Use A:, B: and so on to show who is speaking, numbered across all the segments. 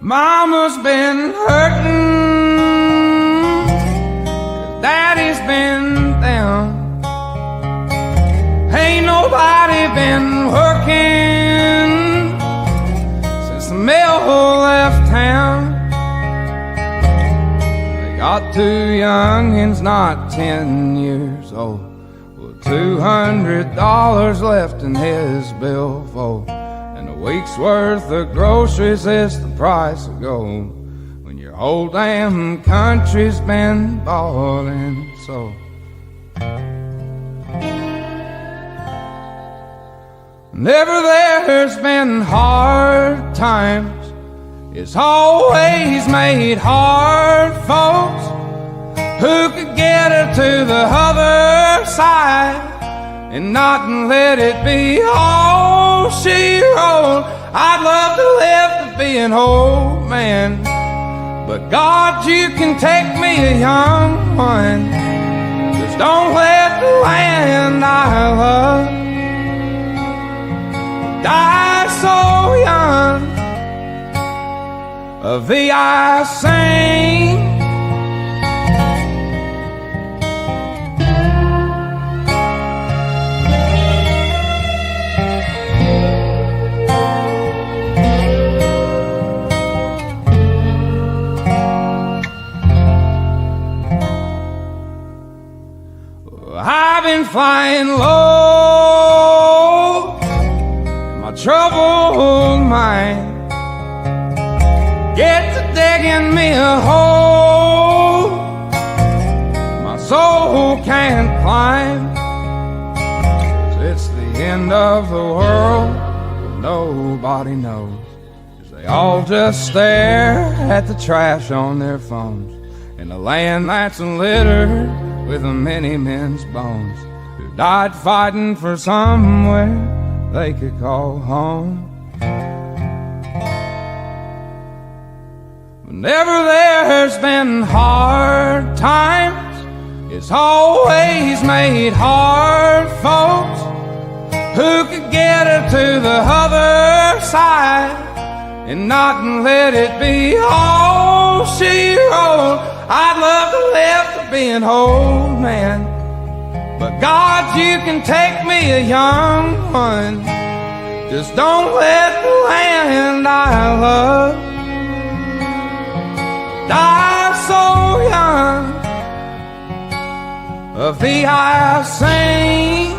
A: Mama's been hurting, 'cause Daddy's been down. Ain't nobody been working since the mill left town. They got two youngins not 10 years old, with $200 left in his billfold. And a week's worth of groceries is the price of gold when your whole damn country's been bought and sold. Whenever there's been hard times, it's always made hard folks who could get her to the other side and not let it be all she wrote. I'd love to live to be an old man, but God, you can take me a young one. Just don't let the land I love die so young. Of thee I sing, I've been flying low in my troubled mind. Get to digging me a hole my soul can't climb. It's the end of the world, but nobody knows, 'cause they all just stare at the trash on their phones in a land that's littered with many men's bones who died fighting for somewhere they could call home. Whenever there's been hard times, it's always made hard folks who could get her to the other side and not let it be all she wrote. I'd love to live to be an old man, but God, you can take me a young one. Just don't let the land I love die so young. Of thee I sing,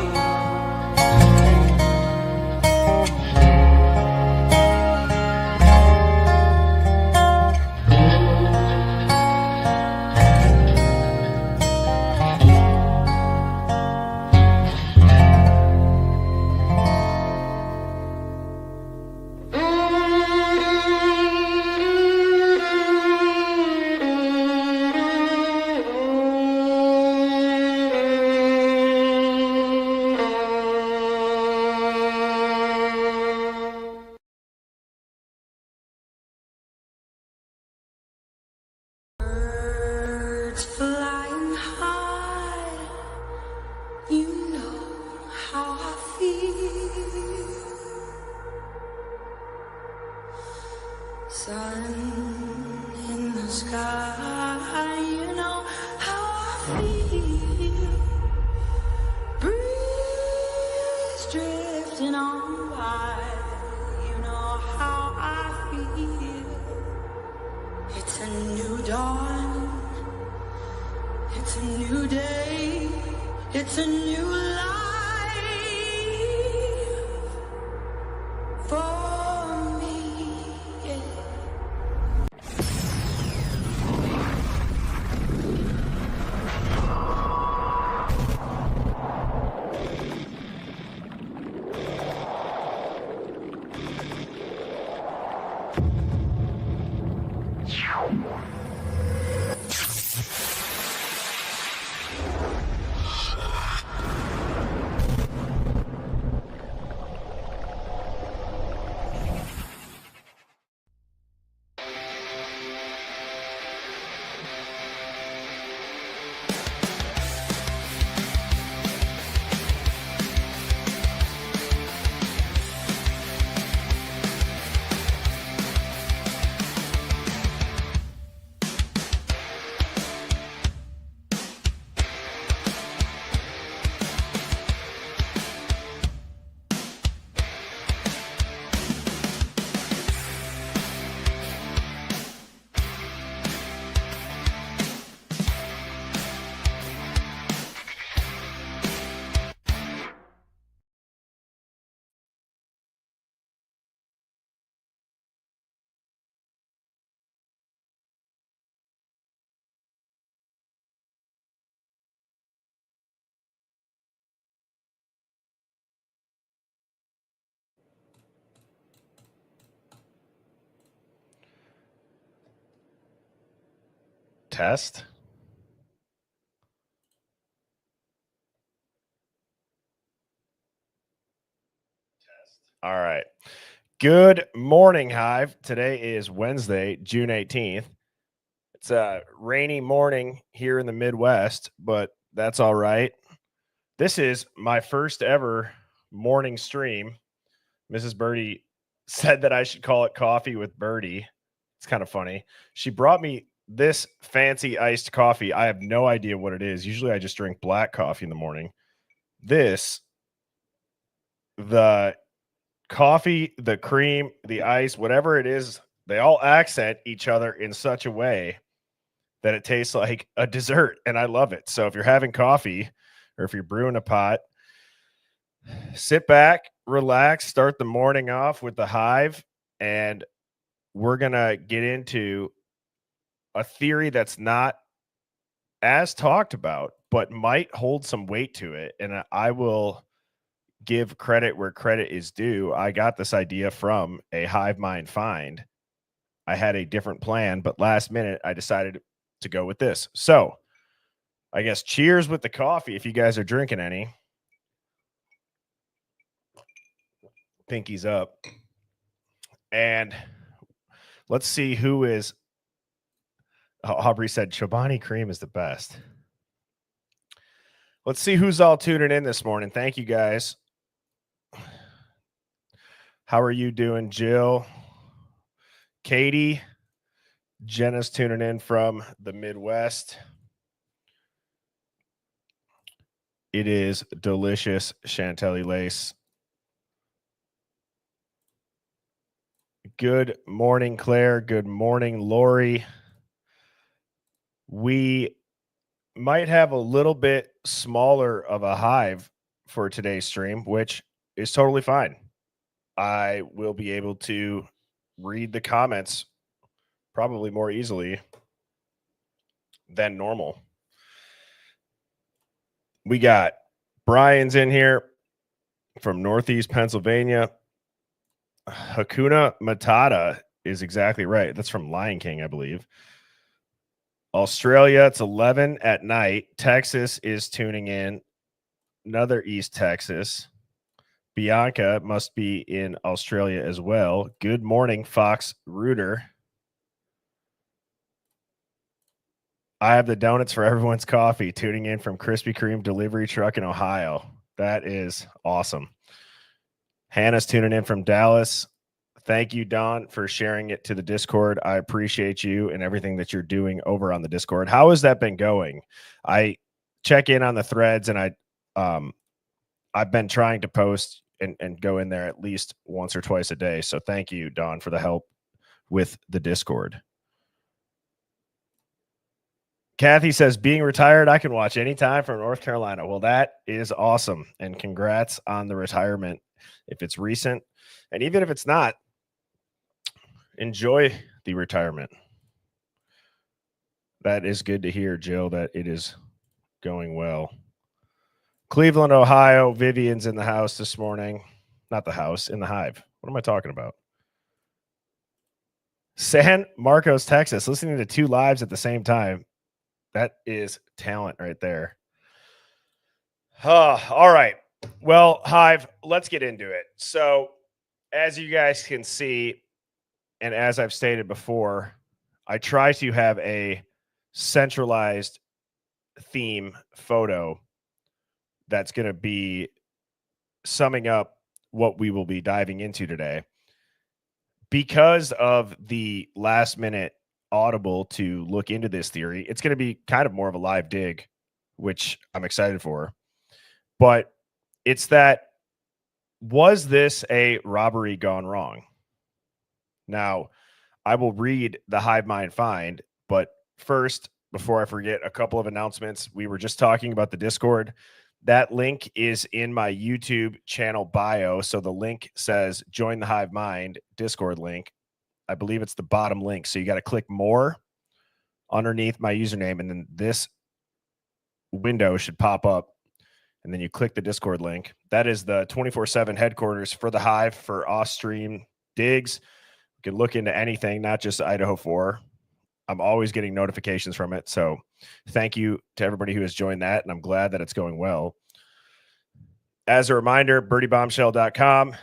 B: flying high, you know how I feel. Sun in the sky, you know how I feel. Breeze drifting on by, you know how I feel. It's a new dawn, it's a new day, it's a new life for me, yeah.
C: Test. All right. Good morning, Hive. Today is Wednesday, June 18th. It's a rainy morning here in the Midwest, but that's all right. This is my first ever morning stream. Mrs. Birdie said that I should call it Coffee with Birdie. It's kind of funny. She brought me this fancy iced coffee. I have no idea what it is. Usually I just drink black coffee in the morning. This, the coffee, the cream, the ice, whatever it is, they all accent each other in such a way that it tastes like a dessert, and I love it. So if you're having coffee or if you're brewing a pot, sit back, relax, start the morning off with the Hive, and we're going to get into a theory that's not as talked about, but might hold some weight to it. And I will give credit where credit is due. I got this idea from a Hive Mind find. I had a different plan, but last minute I decided to go with this. So I guess cheers with the coffee if you guys are drinking any. Pinkies up. And let's see who is. Aubrey said Chobani cream is the best. Let's see who's all tuning in this morning. Thank you guys. How are you doing, Jill? Katie? Jenna's tuning in from the Midwest. It is delicious Chantilly lace. Good morning, Claire. Good morning, Lori. We might have a little bit smaller of a Hive for today's stream, which is totally fine. I will be able to read the comments probably more easily than normal. We got Brian's in here from Northeast Pennsylvania. Hakuna Matata is exactly right. That's from Lion King, I believe. Australia, it's 11 at night. Texas is tuning in. Another East Texas. Bianca must be in Australia as well. Good morning, Fox Rooter. I have the donuts for everyone's coffee, tuning in from Krispy Kreme delivery truck in Ohio. That is awesome. Hannah's tuning in from Dallas. Thank you, Don, for sharing it to the Discord. I appreciate you and everything that you're doing over on the Discord. How has that been going? I check in on the threads, and I've been trying to post and go in there at least once or twice a day. So thank you, Don, for the help with the Discord. Kathy says, being retired, I can watch anytime from North Carolina. Well, that is awesome. And congrats on the retirement. If it's recent, and even if it's not, enjoy the retirement. That is good to hear, Jill, that it is going well. Cleveland, Ohio. Vivian's in the house this morning. Not the house, in the Hive. What am I talking about? San Marcos, Texas. Listening to two lives at the same time. That is talent right there. All right. Well, Hive, let's get into it. So, as you guys can see, and as I've stated before, I try to have a centralized theme photo that's going to be summing up what we will be diving into today. Because of the last minute Audible to look into this theory, it's going to be kind of more of a live dig, which I'm excited for. But it's that, was this a robbery gone wrong? Now, I will read the Hive Mind find, but first, before I forget, a couple of announcements. We were just talking about the Discord. That link is in my YouTube channel bio. So the link says join the Hive Mind Discord link. I believe it's the bottom link. So you got to click more underneath my username, and then this window should pop up. And then you click the Discord link. That is the 24/7 headquarters for the Hive for off-stream digs. You can look into anything, not just Idaho 4. I'm always getting notifications from it. So thank you to everybody who has joined that. And I'm glad that it's going well. As a reminder, birdiebombshell.com.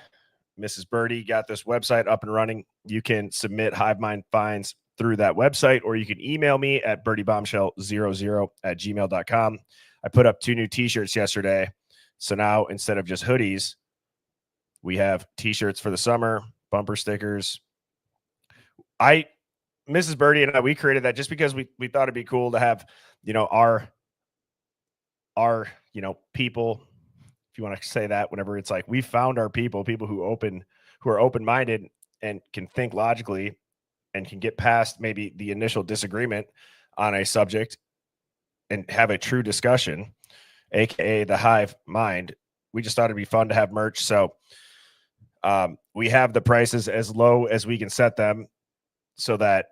C: Mrs. Birdie got this website up and running. You can submit Hive Mind finds through that website, or you can email me at birdiebombshell00@gmail.com. I put up 2 new t-shirts yesterday. So now instead of just hoodies, we have t-shirts for the summer, bumper stickers. Mrs. Birdie and I, we created that just because we thought it'd be cool to have, our people, if you want to say that, whenever it's like we found our people who are open-minded and can think logically and can get past maybe the initial disagreement on a subject and have a true discussion, aka the Hive Mind. We just thought it'd be fun to have merch. So we have the prices as low as we can set them so that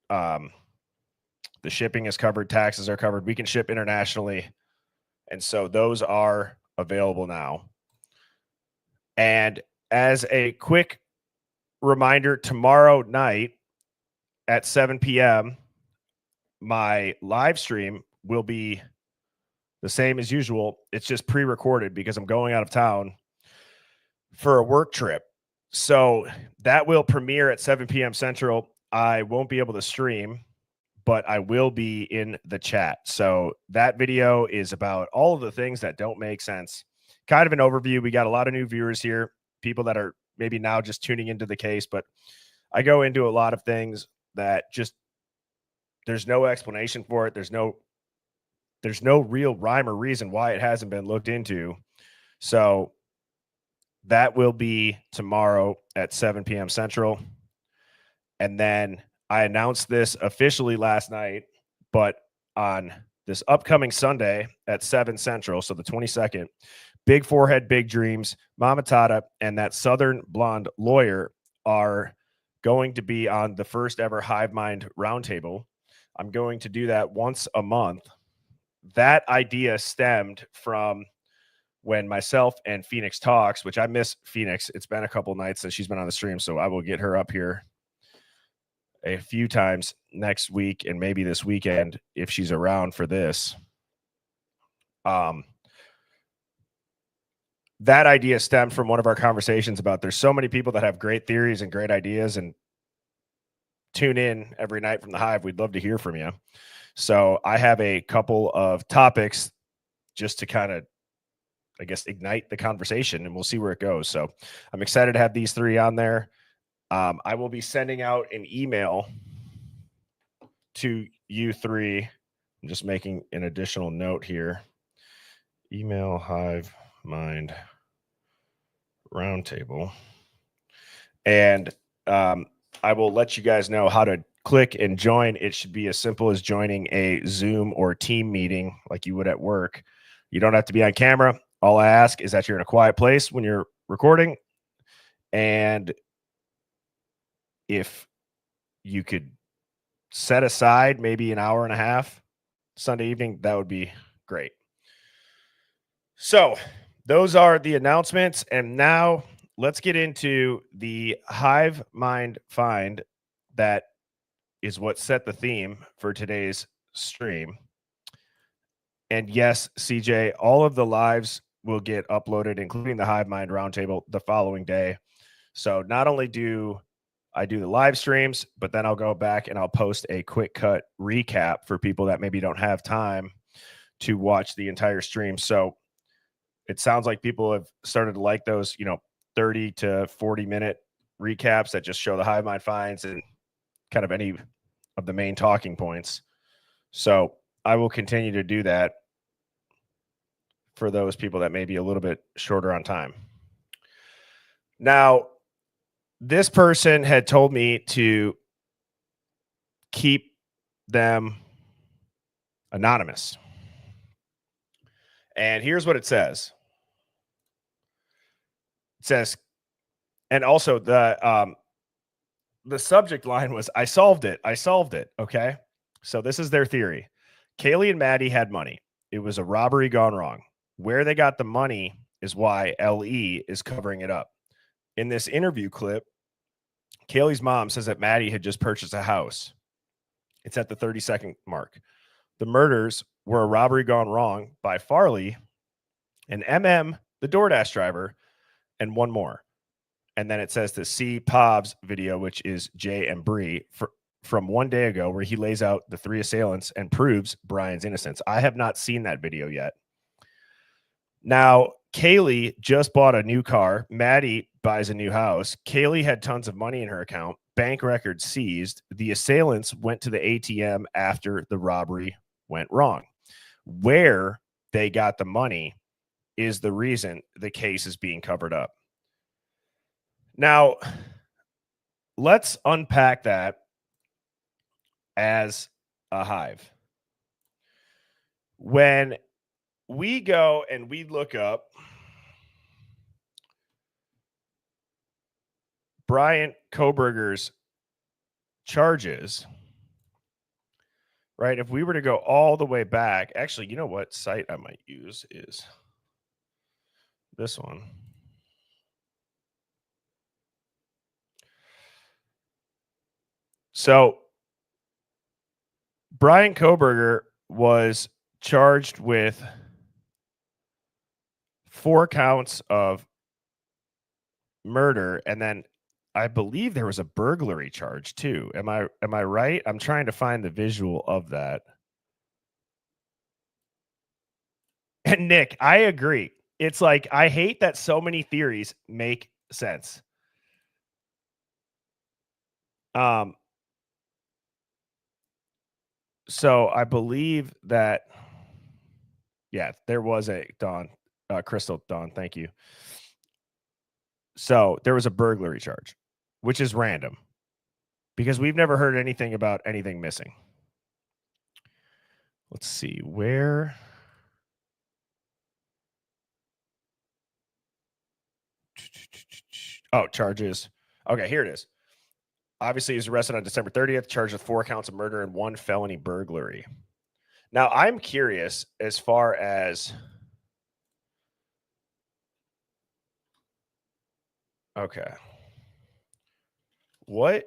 C: the shipping is covered, taxes are covered. We can ship internationally. And so those are available now. And as a quick reminder, tomorrow night at 7 p.m., my live stream will be the same as usual. It's just pre-recorded because I'm going out of town for a work trip. So that will premiere at 7 p.m. Central. I won't be able to stream, but I will be in the chat. So that video is about all of the things that don't make sense. Kind of an overview. We got a lot of new viewers here, people that are maybe now just tuning into the case, but I go into a lot of things that just, there's no explanation for it. There's no real rhyme or reason why it hasn't been looked into. So that will be tomorrow at 7 p.m. Central. And then I announced this officially last night, but on this upcoming Sunday at 7 Central, so the 22nd, Big Forehead, Big Dreams, Mama Tata, and that Southern Blonde lawyer are going to be on the first ever Hive Mind Roundtable. I'm going to do that once a month. That idea stemmed from when myself and Phoenix Talks, which I miss Phoenix. It's been a couple nights since she's been on the stream, so I will get her up here a few times next week and maybe this weekend if she's around for this. That idea stemmed from one of our conversations about there's so many people that have great theories and great ideas and tune in every night from the Hive. We'd love to hear from you. So I have a couple of topics just to kind of, I guess, ignite the conversation, and we'll see where it goes. So I'm excited to have these 3 on there. I will be sending out an email to you 3. I'm just making an additional note here. Email Hive Mind Roundtable. And I will let you guys know how to click and join. It should be as simple as joining a Zoom or team meeting like you would at work. You don't have to be on camera. All I ask is that you're in a quiet place when you're recording. And if you could set aside maybe an hour and a half Sunday evening, that would be great. So those are the announcements. And now let's get into the Hive Mind find that is what set the theme for today's stream. And yes, CJ, all of the lives will get uploaded, including the Hive Mind Roundtable, the following day. So not only do I do the live streams, but then I'll go back and I'll post a quick cut recap for people that maybe don't have time to watch the entire stream. So it sounds like people have started to like those, 30 to 40 minute recaps that just show the Hive Mind finds and kind of any of the main talking points. So I will continue to do that for those people that may be a little bit shorter on time. Now, this person had told me to keep them anonymous. And here's what it says. It says, and also the subject line was, I solved it. I solved it. Okay. So this is their theory. Kaylee and Maddie had money. It was a robbery gone wrong. Where they got the money is why LE is covering it up. In this interview clip, Kaylee's mom says that Maddie had just purchased a house. It's at the 30-second mark. The murders were a robbery gone wrong by Farley and MM, the DoorDash driver, and one more. And then it says the C. Pov's video, which is Jay and Bree from 1 day ago, where he lays out the 3 assailants and proves Bryan's innocence. I have not seen that video yet. Now, Kaylee just bought a new car. Maddie buys a new house. Kaylee had tons of money in her account. Bank records seized. The assailants went to the ATM after the robbery went wrong. Where they got the money is the reason the case is being covered up. Now, let's unpack that as a Hive. When we go and we look up Bryan Kohberger's charges, right? If we were to go all the way back, actually, you know what site I might use is this one. So Bryan Kohberger was charged with 4 counts of murder, and then I believe there was a burglary charge too. Am I right? I'm trying to find the visual of that. And Nick, I agree. It's like, I hate that so many theories make sense. So I believe that, yeah, there was a Crystal Dawn. Thank you. So there was a burglary charge, which is random because we've never heard anything about anything missing. Let's see where. Oh, charges. Okay, here it is. Obviously, he was arrested on December 30th, charged with 4 counts of murder and 1 felony burglary. Now, I'm curious as far as. Okay. What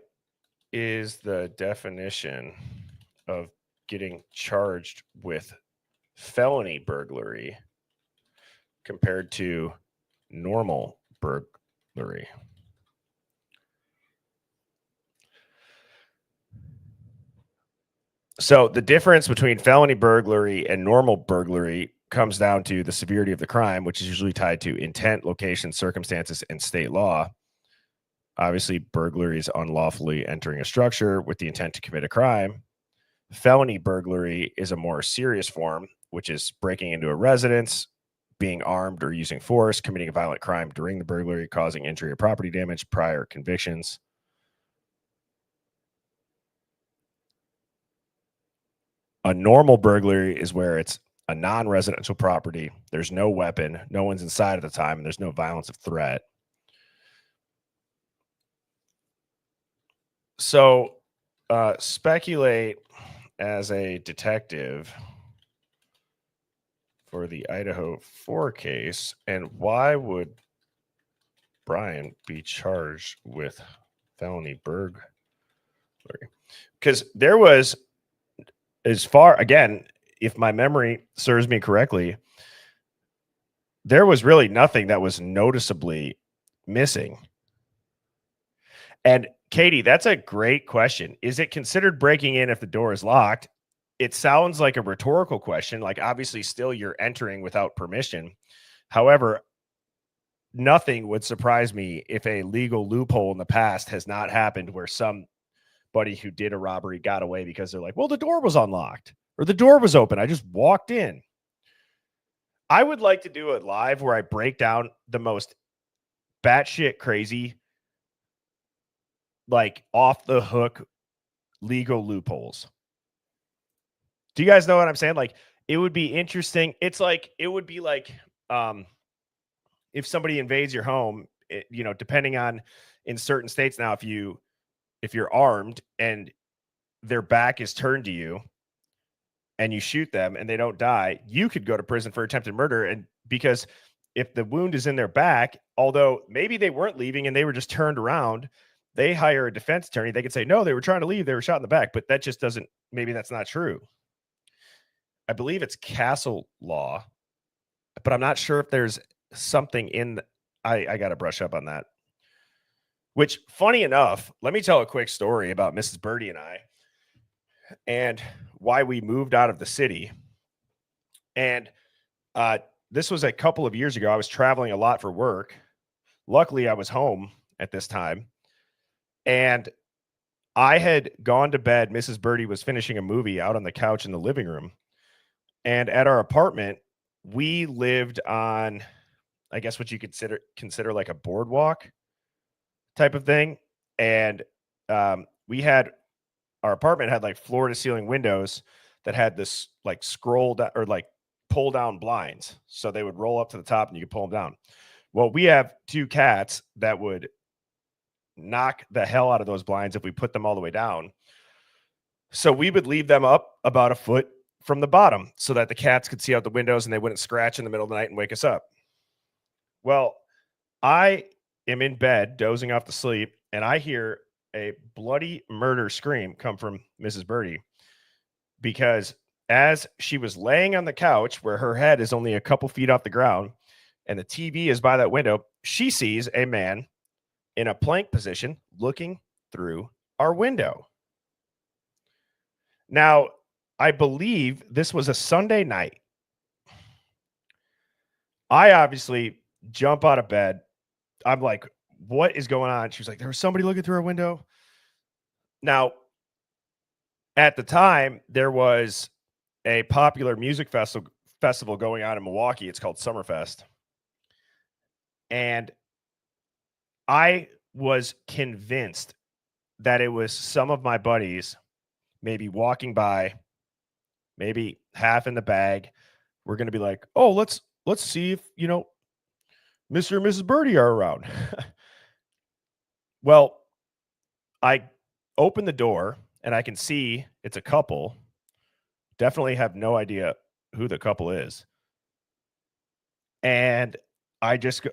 C: is the definition of getting charged with felony burglary compared to normal burglary? So the difference between felony burglary and normal burglary comes down to the severity of the crime, which is usually tied to intent, location, circumstances, and state law. Obviously, burglary is unlawfully entering a structure with the intent to commit a crime. Felony burglary is a more serious form, which is breaking into a residence, being armed or using force, committing a violent crime during the burglary, causing injury or property damage, prior convictions. A normal burglary is where it's a non-residential property. There's no weapon. No one's inside at the time, and there's no violence of threat. So speculate as a detective for the Idaho 4 case, and why would Bryan be charged with felony burglary? Because there was, as far, again, if my memory serves me correctly, there was really nothing that was noticeably missing. And Katie, that's a great question. Is it considered breaking in if the door is locked? It sounds like a rhetorical question. Like, obviously, still you're entering without permission. However, nothing would surprise me if a legal loophole in the past has not happened where somebody who did a robbery got away because they're like, well, the door was unlocked or the door was open. I just walked in. I would like to do it live where I break down the most batshit crazy, like off the hook legal loopholes. Do you guys know what I'm saying? Like, it would be interesting. It's like, it would be like, if somebody invades your home, depending on, in certain states now, if you're armed and their back is turned to you and you shoot them and they don't die, you could go to prison for attempted murder. And because if the wound is in their back, although maybe they weren't leaving and they were just turned around, they hire a defense attorney, they could say, no, they were trying to leave. They were shot in the back, but that just doesn't, maybe that's not true. I believe it's castle law, but I'm not sure if there's something in, I got to brush up on that. Which, funny enough, let me tell a quick story about Mrs. Birdie and I and why we moved out of the city. And this was a couple of years ago. I was traveling a lot for work. Luckily, I was home at this time. And I had gone to bed. Mrs. Birdie was finishing a movie out on the couch in the living room. And at our apartment, we lived on, I guess what you consider like a boardwalk type of thing. And we had, our apartment had like floor to ceiling windows that had this like scroll down or like pull down blinds. So they would roll up to the top and you could pull them down. Well, we have 2 cats that would knock the hell out of those blinds if we put them all the way down. So we would leave them up about a foot from the bottom so that the cats could see out the windows and they wouldn't scratch in the middle of the night and wake us up. Well, I am in bed dozing off to sleep and I hear a bloody murder scream come from Mrs. Birdie because as she was laying on the couch where her head is only a couple feet off the ground and the TV is by that window, she sees a man in a plank position looking through our window. Now, I believe this was a Sunday night. I obviously jump out of bed. I'm like, what is going on? She was like, there was somebody looking through our window. Now, at the time, there was a popular music festival going on in Milwaukee. It's called Summerfest. And I was convinced that it was some of my buddies maybe walking by, maybe half in the bag. We're going to be like, oh, let's see if, Mr. and Mrs. Birdie are around. Well, I open the door and I can see it's a couple. Definitely have no idea who the couple is. And I just go,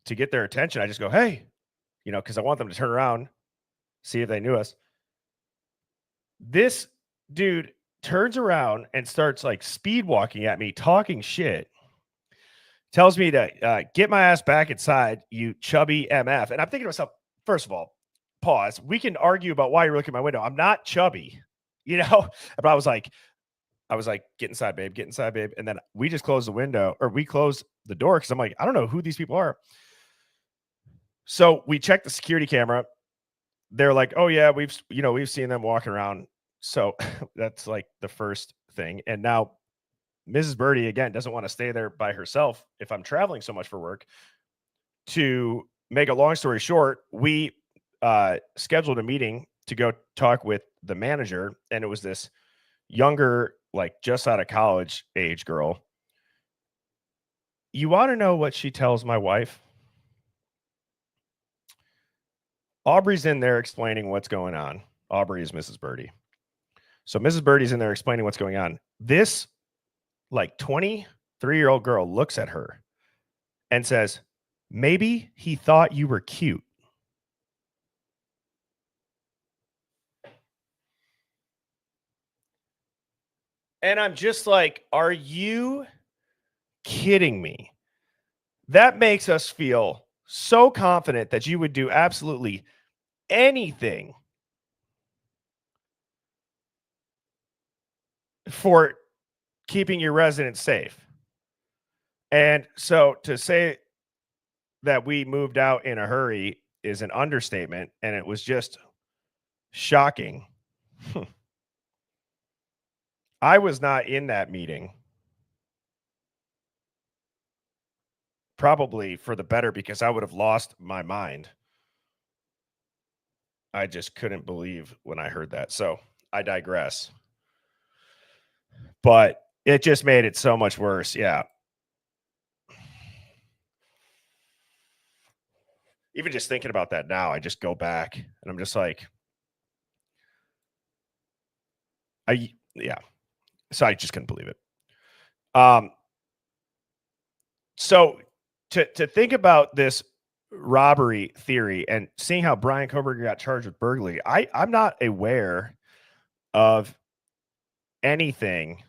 C: to get their attention, I just go, hey, because I want them to turn around, see if they knew us. This dude turns around and starts like speed walking at me, talking shit. Tells me to get my ass back inside, you chubby MF. And I'm thinking to myself, first of all, pause. We can argue about why you're looking at my window. I'm not chubby, but I was like, get inside, babe, get inside, babe. And then we just closed the window or we closed the door because I'm like, I don't know who these people are. So we checked the security camera. They're like, oh yeah, we've seen them walking around. So that's like the first thing. And now Mrs. Birdie, again, doesn't want to stay there by herself if I'm traveling so much for work. To make a long story short, we scheduled a meeting to go talk with the manager. And it was this younger, like just out of college age girl. You want to know what she tells my wife? Aubrey's in there explaining what's going on. Aubrey is Mrs. Birdie. So Mrs. Birdie's in there explaining what's going on. This like 23-year-old girl looks at her and says, maybe he thought you were cute. And I'm just like, are you kidding me? That makes us feel so confident that you would do absolutely anything for keeping your residents safe. And so to say that we moved out in a hurry is an understatement, and it was just shocking. I was not in that meeting. Probably for the better, because I would have lost my mind. I just couldn't believe when I heard that. So I digress. But it just made it so much worse. Yeah. Even just thinking about that now, I just go back and I'm just like, So I just couldn't believe it. So to think about this robbery theory and seeing how Bryan Kohberger got charged with burglary, I'm not aware of anything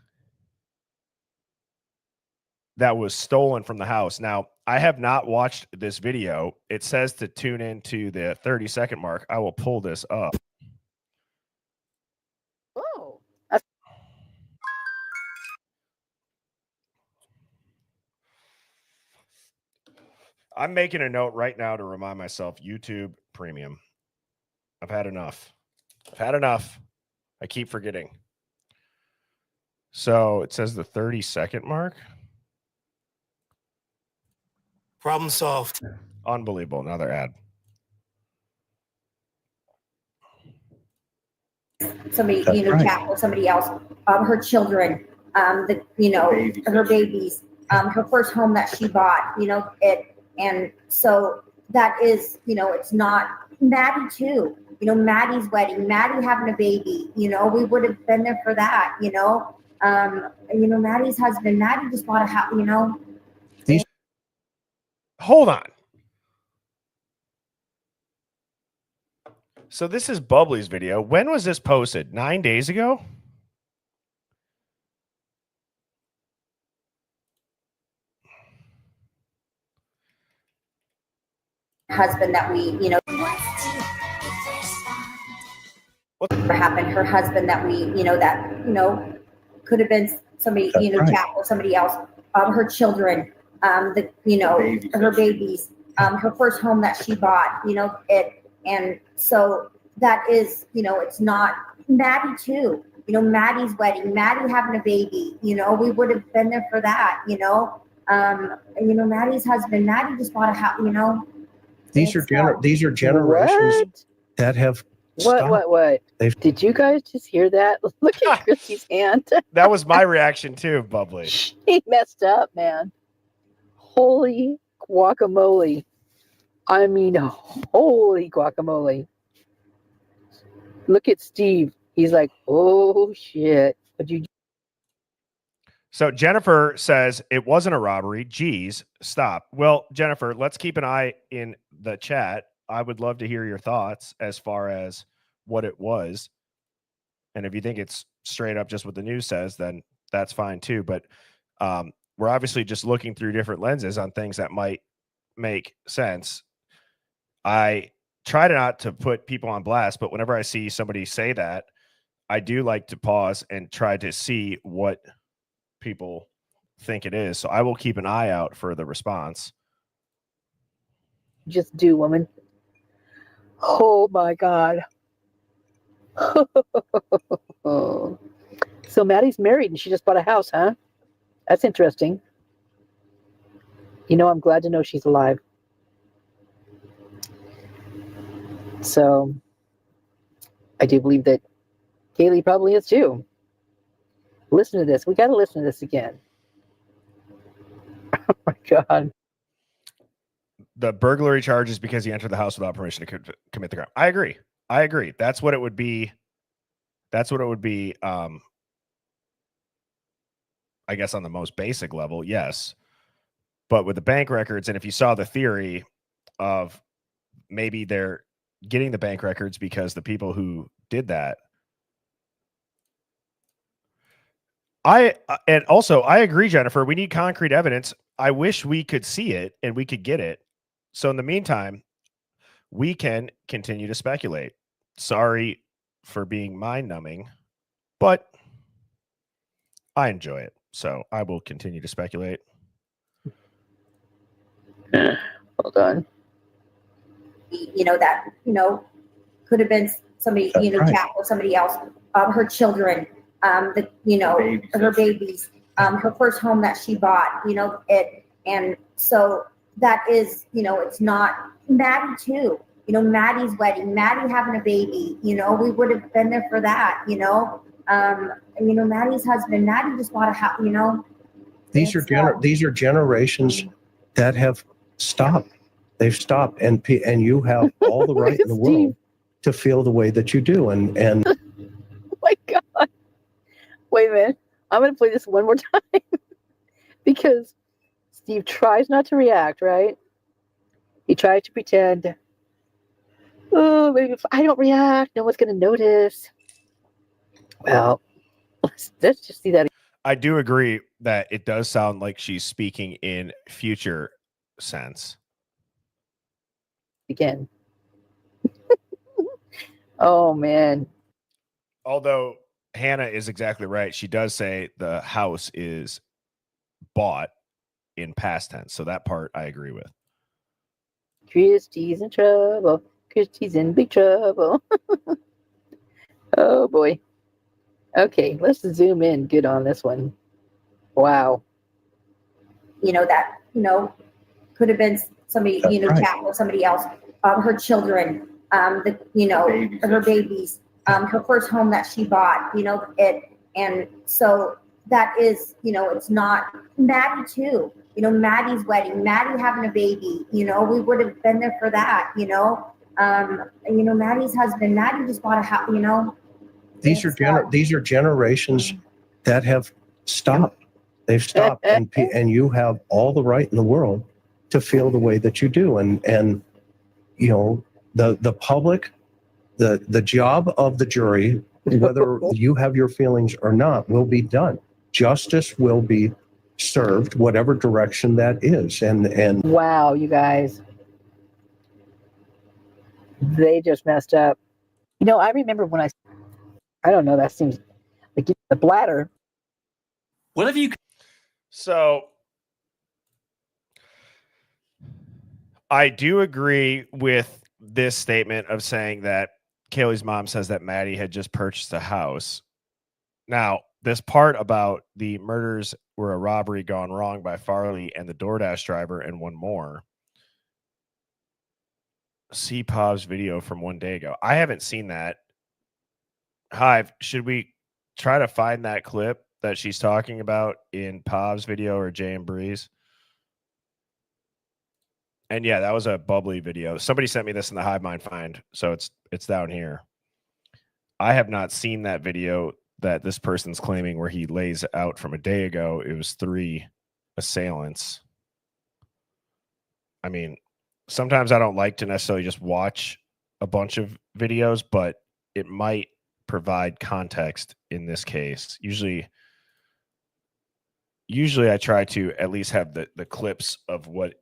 C: that was stolen from the house. Now, I have not watched this video. It says to tune into the 30-second mark. I will pull this up.
D: Oh,
C: I'm making a note right now to remind myself YouTube Premium. I've had enough. I keep forgetting. So it says the 30-second mark.
E: Problem solved.
C: Unbelievable. Another ad.
F: Somebody, chat with somebody else, her children, her babies, her first home that she bought, and so that is, it's not Maddie too, Maddie's wedding, Maddie having a baby, we would have been there for that, Maddie's husband, Maddie just bought a house,
C: Hold on. So this is Bubbly's video. When was this posted? 9 days ago?
F: husband that we, what happened, her husband that we, could have been somebody, chat with somebody else, her children, her babies, her first home that she bought, and so that is, it's not Maddie too, Maddie's wedding, Maddie having a baby, we would have been there for that, Maddie's husband, Maddie just bought a house,
G: These are generations that have stopped.
D: What? Did you guys just hear that? Look at Christy's hand.
C: That was my reaction too, Bubbly.
D: She messed up, man. Holy guacamole. I mean, holy guacamole. Look at Steve. He's like, oh, shit.
C: So Jennifer says it wasn't a robbery. Geez, stop. Well, Jennifer, let's keep an eye in the chat. I would love to hear your thoughts as far as what it was. And if you think it's straight up just what the news says, then that's fine too. But we're obviously just looking through different lenses on things that might make sense. I try not to put people on blast, but whenever I see somebody say that, I do like to pause and try to see what people think it is. So I will keep an eye out for the response.
D: Just do, woman. Oh my God. So Maddie's married and she just bought a house, huh? That's interesting. I'm glad to know she's alive. So I do believe that Kaylee probably is too. Listen to this. We got to listen to this again. Oh my God.
C: The burglary charges because he entered the house without permission to commit the crime. I agree. That's what it would be. I guess on the most basic level, yes. But with the bank records, and if you saw the theory of maybe they're getting the bank records because the people who did that. And also I agree, Jennifer, we need concrete evidence. I wish we could see it and we could get it. So in the meantime, we can continue to speculate. Sorry for being mind-numbing, but I enjoy it. So I will continue to speculate.
D: Hold on.
F: Could have been somebody, chat with somebody else, her children, her babies, her first home that she bought, and so that is, it's not Maddie too, Maddie's wedding, Maddie having a baby, we would have been there for that, Maddie's husband, Maddie just bought a house,
G: These are generations that have stopped. They've stopped, and you have all the right in the world to feel the way that you do. And
D: oh my God. Wait a minute. I'm going to play this one more time because Steve tries not to react, right? He tried to pretend, oh, maybe if I don't react, no one's going to notice. Well, let's just see that
C: I do agree that it does sound like she's speaking in future sense.
D: again. Oh, man.
C: Although Hannah is exactly right. She does say the house is bought in past tense. So that part I agree with.
D: Christy's in trouble. Christy's in big trouble. Oh, boy. Okay, let's zoom in good on this one. Wow.
F: That, could have been somebody,
G: That's right.
F: Jack or somebody else, her children, her babies, her first home that she bought, and so that is, it's not Maddie too, Maddie's wedding, Maddie having a baby, we would have been there for that, Maddie's husband, Maddie just bought a house,
G: These are generations that have stopped. They've stopped, and you have all the right in the world to feel the way that you do. And the public, the job of the jury, whether you have your feelings or not, will be done. Justice will be served, whatever direction that is. And
D: Wow, you guys. They just messed up. I remember when I don't know, that seems like the bladder.
E: What have you?
C: So I do agree with this statement of saying that Kaylee's mom says that Maddie had just purchased a house. Now, this part about the murders were a robbery gone wrong by Farley and the DoorDash driver and one more. See Pov's video from one day ago. I haven't seen that. Hive, should we try to find that clip that she's talking about in Pov's video or Jay and Breeze? And yeah, that was a bubbly video. Somebody sent me this in the Hive Mind Find, so it's down here. I have not seen that video that this person's claiming where he lays out from a day ago. It was 3 assailants. I mean, sometimes I don't like to necessarily just watch a bunch of videos, but it might provide context in this case. Usually I try to at least have the clips of what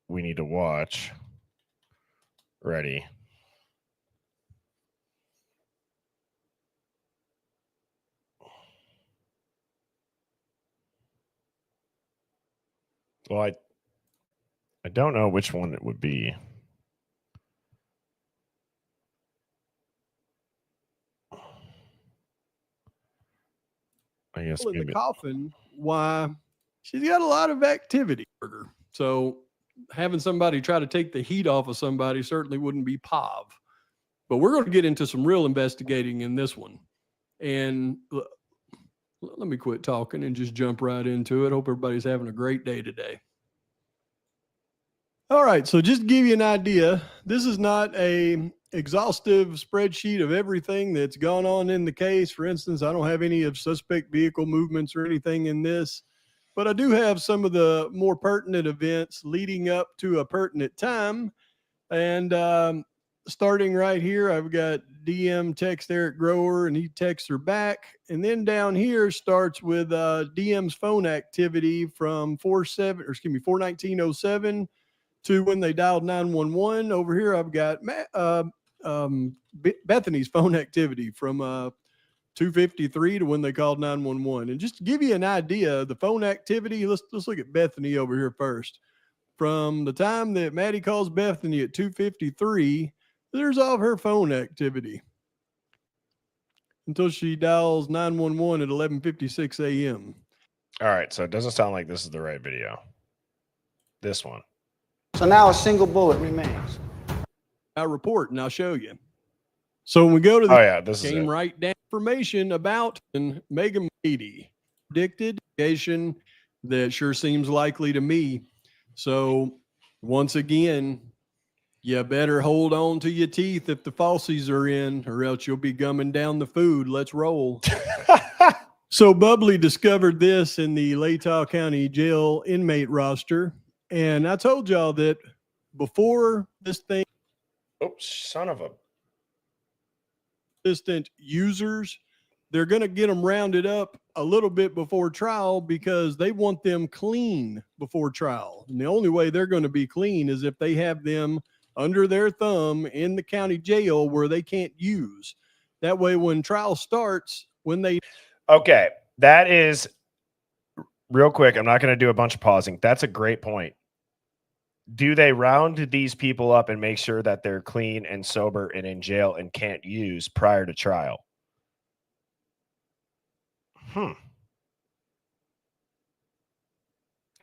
C: we need to watch ready. Well, I don't know which one it would be. I guess
H: in
C: maybe
H: the coffin, why she's got a lot of activity. So having somebody try to take the heat off of somebody certainly wouldn't be Pav. But we're going to get into some real investigating in this one. And let me quit talking and just jump right into it. Hope everybody's having a great day today. All right, so just to give you an idea, this is not a exhaustive spreadsheet of everything that's gone on in the case. For instance, I don't have any of suspect vehicle movements or anything in this, but I do have some of the more pertinent events leading up to a pertinent time. And starting right here, I've got DM text Eric Grower, and he texts her back. And then down here starts with DM's phone activity from 4/19/07 to when they dialed 911. Over here, I've got Bethany's phone activity from 2:53 to when they called 911. And just to give you an idea, the phone activity, let's look at Bethany over here first. From the time that Maddie calls Bethany at 2:53, there's all of her phone activity until she dials 911 at 11:56 a.m.
C: All right, so it doesn't sound like this is the right video. This one.
I: So now a single bullet remains.
H: I report and I'll show you. So when we go to the
C: this is
H: came
C: it.
H: right down information about Megan Beatty, predicted location that sure seems likely to me. So once again, you better hold on to your teeth if the falsies are in, or else you'll be gumming down the food. Let's roll. So Bubbly discovered this in the Latah County Jail inmate roster. And I told y'all that before this thing,
C: Oh, son of a.
H: consistent users, they're going to get them rounded up a little bit before trial because they want them clean before trial. And the only way they're going to be clean is if they have them under their thumb in the county jail where they can't use. That way, when trial starts, when they.
C: Okay. That is real quick. I'm not going to do a bunch of pausing. That's a great point. Do they round these people up and make sure that they're clean and sober and in jail and can't use prior to trial? If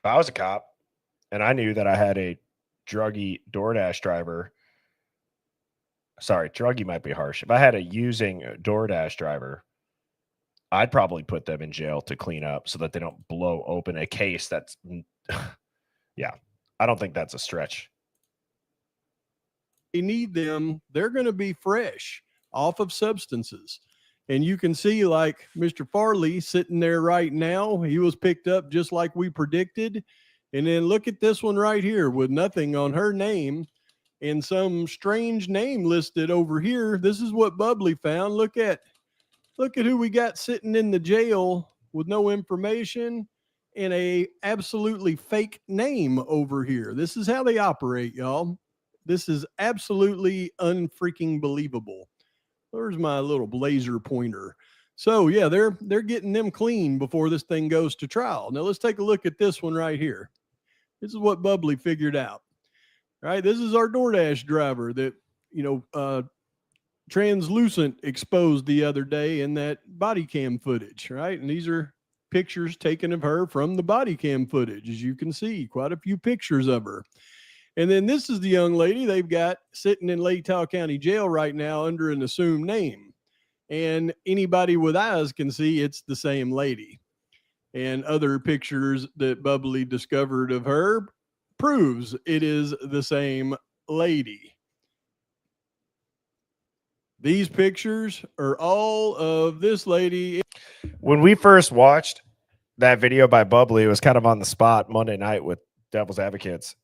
C: I was a cop and I knew that I had a druggy DoorDash driver, sorry, druggy might be harsh. If I had a using DoorDash driver, I'd probably put them in jail to clean up so that they don't blow open a case that's, yeah, I don't think that's a stretch.
H: They need them, they're going to be fresh off of substances. And you can see like Mr. Farley sitting there right now. He was picked up just like we predicted. And then look at this one right here with nothing on her name and some strange name listed over here. This is what Bubbly found. Look at who we got sitting in the jail with no information and a absolutely fake name over here. This is how they operate, y'all. This is absolutely unfreaking believable. There's my little laser pointer. So yeah, they're getting them clean before this thing goes to trial. Now let's take a look at this one right here. This is what Bubbly figured out. All right, this is our DoorDash driver that, translucent exposed the other day in that body cam footage, right? And these are pictures taken of her from the body cam footage. As you can see, quite a few pictures of her. And then this is the young lady they've got sitting in Latah County Jail right now under an assumed name. And anybody with eyes can see it's the same lady. And other pictures that Bubbly discovered of her proves it is the same lady. These pictures are all of this lady.
C: When we first watched that video by Bubbly, it was kind of on the spot Monday night with Devil's Advocates.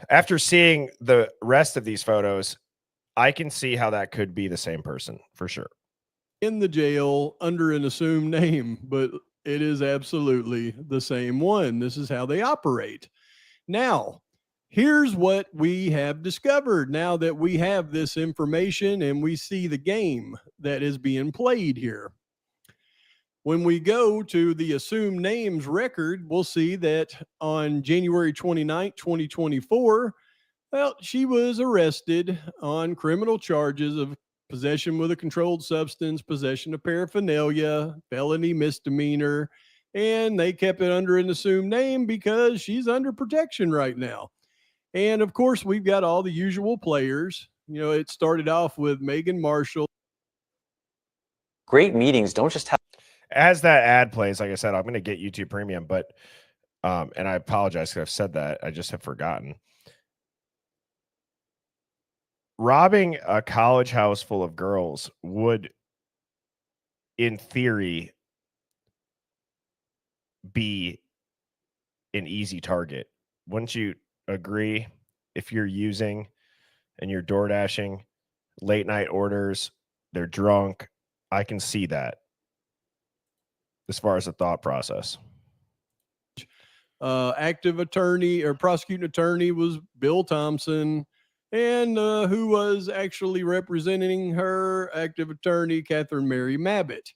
C: After seeing the rest of these photos, I can see how that could be the same person for sure.
H: In the jail under an assumed name, but it is absolutely the same one. This is how they operate. Now, here's what we have discovered now that we have this information and we see the game that is being played here. When we go to the assumed names record, we'll see that on January 29, 2024, well, she was arrested on criminal charges of possession with a controlled substance, possession of paraphernalia, felony misdemeanor, and they kept it under an assumed name because she's under protection right now. And of course, we've got all the usual players. It started off with Megan Marshall.
E: Great meetings don't just have.
C: As that ad plays, like I said, I'm going to get YouTube Premium, but, and I apologize because I've said that. I just have forgotten. Robbing a college house full of girls would, in theory, be an easy target. Wouldn't you agree? If you're using and you're door dashing, late night orders, they're drunk. I can see that as far as the thought process.
H: Active attorney or prosecuting attorney was Bill Thompson, and who was actually representing her, active attorney Catherine Mary Mabbitt.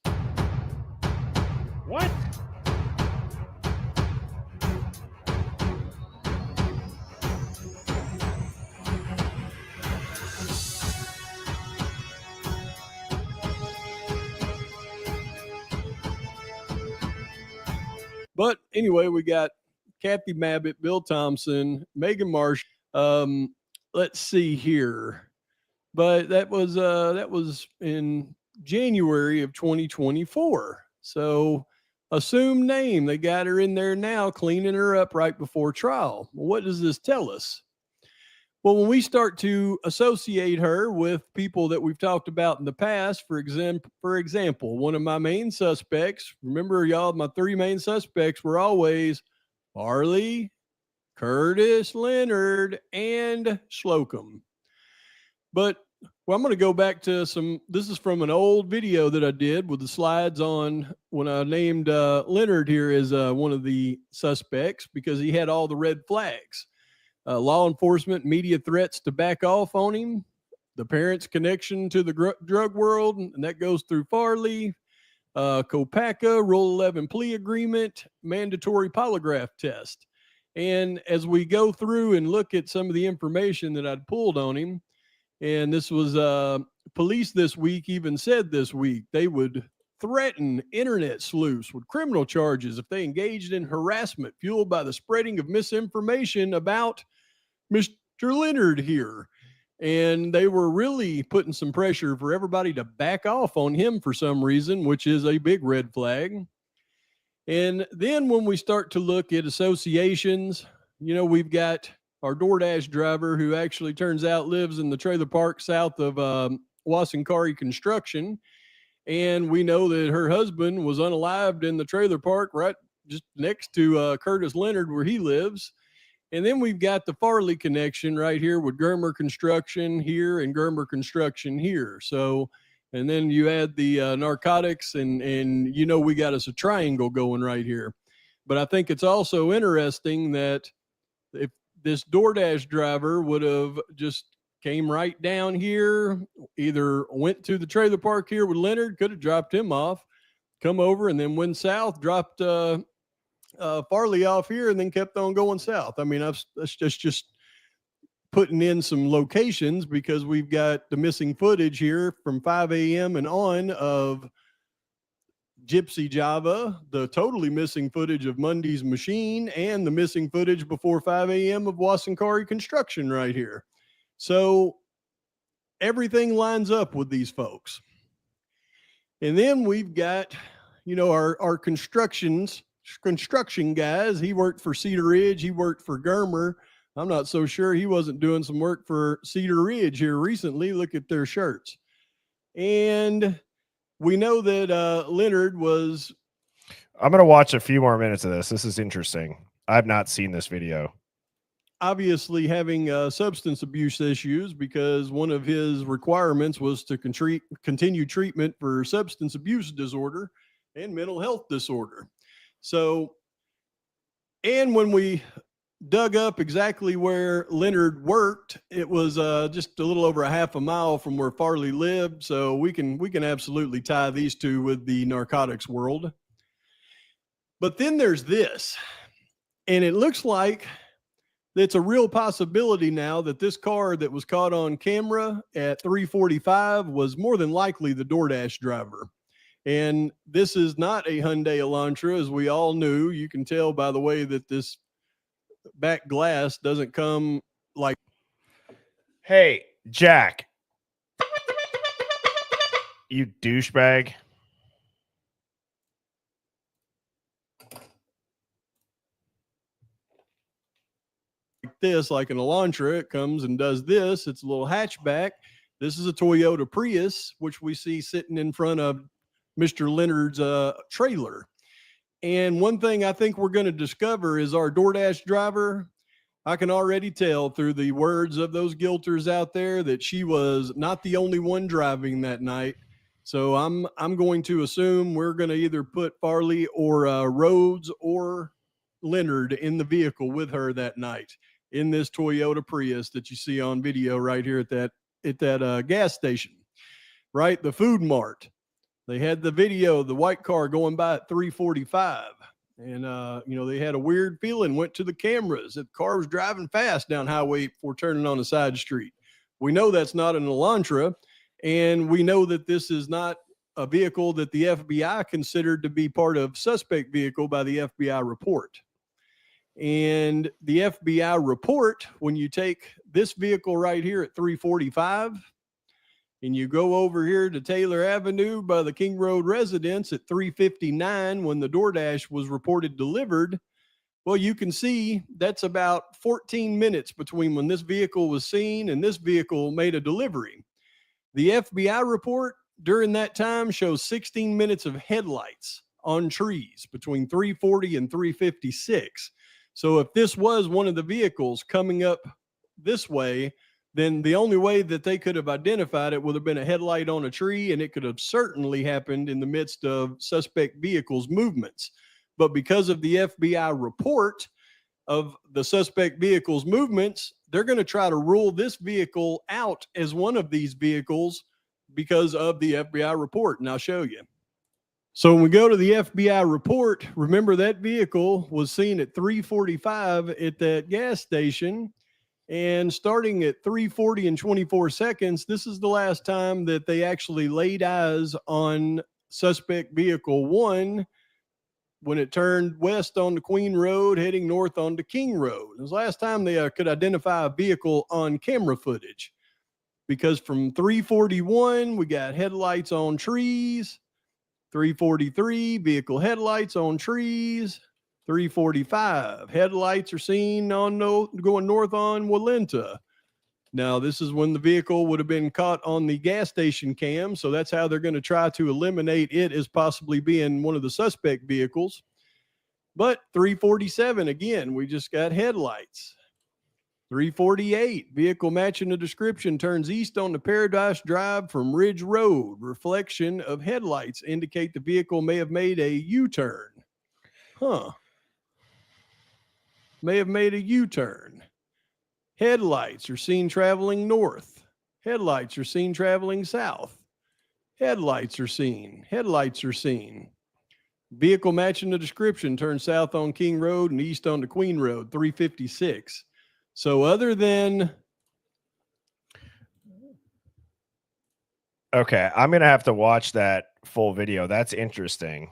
C: What?
H: But anyway, we got Kathy Mabbitt, Bill Thompson, Megan Marsh. Let's see here. But that was in January of 2024. So assumed name. They got her in there now, cleaning her up right before trial. Well, what does this tell us? Well, when we start to associate her with people that we've talked about in the past, for example, one of my main suspects, remember y'all, my three main suspects were always Farley, Curtis Leonard and Slocum. But well, I'm going to go back to this is from an old video that I did with the slides on when I named Leonard here as one of the suspects because he had all the red flags. Law enforcement, media threats to back off on him, the parents' connection to the drug world, and that goes through Farley, Kopaka, Rule 11 plea agreement, mandatory polygraph test. And as we go through and look at some of the information that I'd pulled on him, and this was police this week even said this week they would threaten internet sleuths with criminal charges if they engaged in harassment fueled by the spreading of misinformation about Mr. Leonard here. And they were really putting some pressure for everybody to back off on him for some reason, which is a big red flag. And then when we start to look at associations, you know, we've got our DoorDash driver who actually turns out lives in the trailer park south of Wassankari Construction. And we know that her husband was unalived in the trailer park right just next to Curtis Leonard where he lives. And then we've got the Farley connection right here with Germer Construction here and Germer Construction here. So, and then you add the narcotics and you know, we got us a triangle going right here. But I think it's also interesting that if this DoorDash driver would have just came right down here, either went to the trailer park here with Leonard, could have dropped him off, come over and then went south, dropped Farley off here and then kept on going south. I mean, that's just putting in some locations because we've got the missing footage here from 5 a.m. and on of Gypsy Java, the totally missing footage of Mundy's Machine, and the missing footage before 5 a.m. of Wassankari Construction right here. So everything lines up with these folks. And then we've got, you know, our construction guys. He worked for Cedar Ridge. He worked for Germer. I'm not so sure he wasn't doing some work for Cedar Ridge here recently. Look at their shirts. And we know that Leonard was.
C: I'm going to watch a few more minutes of this. This is interesting. I've not seen this video.
H: Obviously having substance abuse issues because one of his requirements was to continue treatment for substance abuse disorder and mental health disorder. So, and when we dug up exactly where Leonard worked, it was just a little over a half a mile from where Farley lived. So we can absolutely tie these two with the narcotics world. But then there's this, and it looks like it's a real possibility now that this car that was caught on camera at 3:45 was more than likely the DoorDash driver. And this is not a Hyundai Elantra, as we all knew. You can tell by the way that this back glass doesn't come like.
C: Hey, Jack. You douchebag.
H: This, like an Elantra, it comes and does this. It's a little hatchback. This is a Toyota Prius, which we see sitting in front of Mr. Leonard's trailer. And one thing I think we're going to discover is our DoorDash driver. I can already tell through the words of those guilters out there that she was not the only one driving that night. So I'm going to assume we're going to either put Farley or Rhodes or Leonard in the vehicle with her that night in this Toyota Prius that you see on video right here at that gas station, right? The Food Mart. They had the video of the white car going by at 3:45. And, you know, they had a weird feeling, went to the cameras. The car was driving fast down Highway 8 before turning on a side street. We know that's not an Elantra. And we know that this is not a vehicle that the FBI considered to be part of suspect vehicle by the FBI report. And the FBI report, when you take this vehicle right here at 3:45 and you go over here to Taylor Avenue by the King Road residence at 3:59 when the DoorDash was reported delivered, well, you can see that's about 14 minutes between when this vehicle was seen and this vehicle made a delivery. The FBI report during that time shows 16 minutes of headlights on trees between 3:40 and 3:56. So if this was one of the vehicles coming up this way, then the only way that they could have identified it would have been a headlight on a tree, and it could have certainly happened in the midst of suspect vehicles' movements. But because of the FBI report of the suspect vehicle's movements, they're going to try to rule this vehicle out as one of these vehicles because of the FBI report. And I'll show you. So when we go to the FBI report, remember that vehicle was seen at 3:45 at that gas station. And starting at 3:40 and 24 seconds, this is the last time that they actually laid eyes on suspect vehicle 1 when it turned west onto Queen Road, heading north onto King Road. It was the last time they could identify a vehicle on camera footage, because from 3:41, we got headlights on trees. 3:43, vehicle headlights on trees. 3:45, headlights are seen on going north on Walenta. Now, this is when the vehicle would have been caught on the gas station cam, so that's how they're going to try to eliminate it as possibly being one of the suspect vehicles. But 3:47, again, we just got headlights. 3:48, vehicle matching the description turns east on the Paradise Drive from Ridge Road. Reflection of headlights indicate the vehicle may have made a U-turn. May have made a U-turn. Headlights are seen traveling north. Headlights are seen traveling south. Headlights are seen. Headlights are seen. Vehicle matching the description turns south on King Road and east onto Queen Road, 3:56. So other than...
C: Okay, I'm going to have to watch that full video. That's interesting.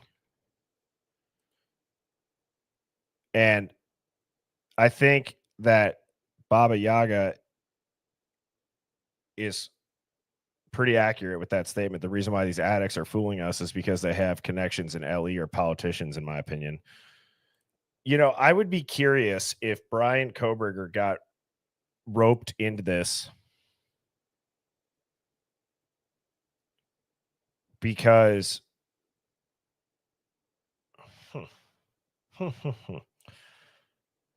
C: And I think that Baba Yaga is pretty accurate with that statement. The reason why these addicts are fooling us is because they have connections in LE or politicians, in my opinion. You know, I would be curious if Bryan Kohberger got roped into this because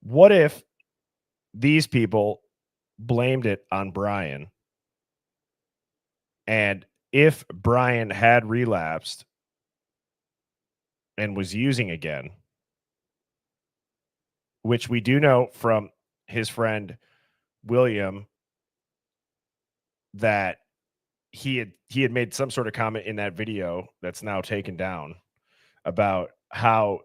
C: what if these people blamed it on Bryan, and if Bryan had relapsed and was using again, which we do know from his friend William that he had made some sort of comment in that video that's now taken down about how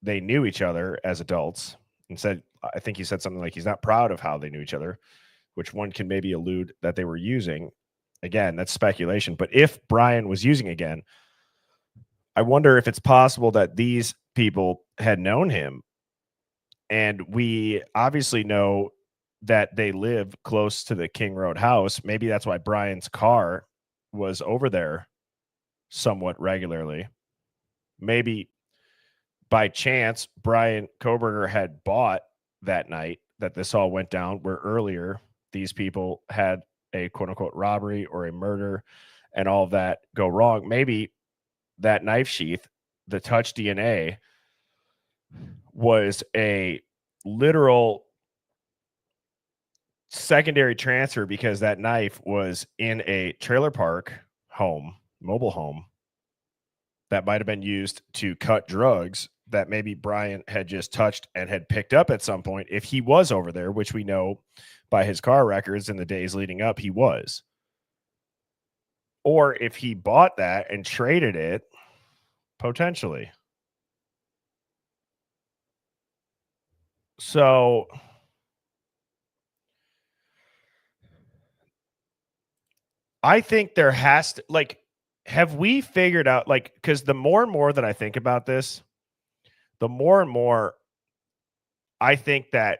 C: they knew each other as adults, and said, I think he said something like he's not proud of how they knew each other, which one can maybe allude that they were using. Again, that's speculation. But if Bryan was using again, I wonder if it's possible that these people had known him. And we obviously know that they live close to the King Road house. Maybe that's why Bryan's car was over there somewhat regularly. Maybe by chance, Bryan Kohberger had bought that night that this all went down, where earlier these people had a quote unquote robbery or a murder and all of that go wrong. Maybe that knife sheath, the touch DNA, was a literal secondary transfer because that knife was in a trailer park home, mobile home, that might have been used to cut drugs that maybe Bryan had just touched and had picked up at some point if he was over there, which we know by his car records in the days leading up he was. Or if he bought that and traded it, potentially. So I think there has to, like, have we figured out, like, because the more and more that I think about this, the more and more I think that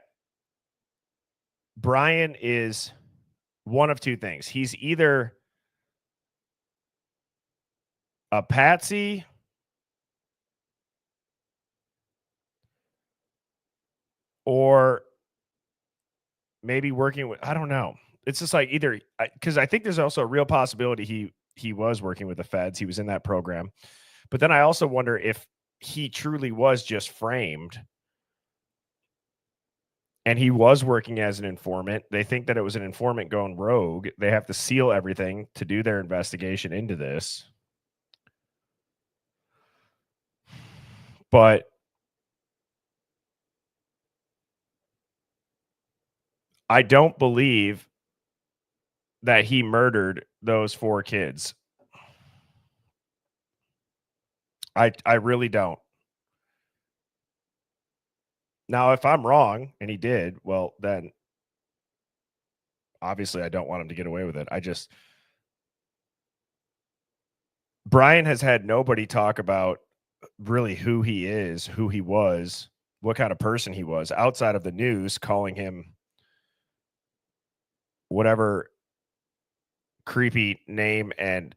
C: Bryan is one of two things. He's either a patsy or maybe working with, I don't know. It's just like either, because I think there's also a real possibility he was working with the feds. He was in that program. But then I also wonder if he truly was just framed And he was working as an informant. They think that it was an informant going rogue. They have to seal everything to do their investigation into this. But I don't believe that he murdered those 4 kids. I really don't. Now, if I'm wrong and he did, well, then obviously I don't want him to get away with it. Bryan has had nobody talk about really who he is, who he was, what kind of person he was outside of the news calling him whatever creepy name and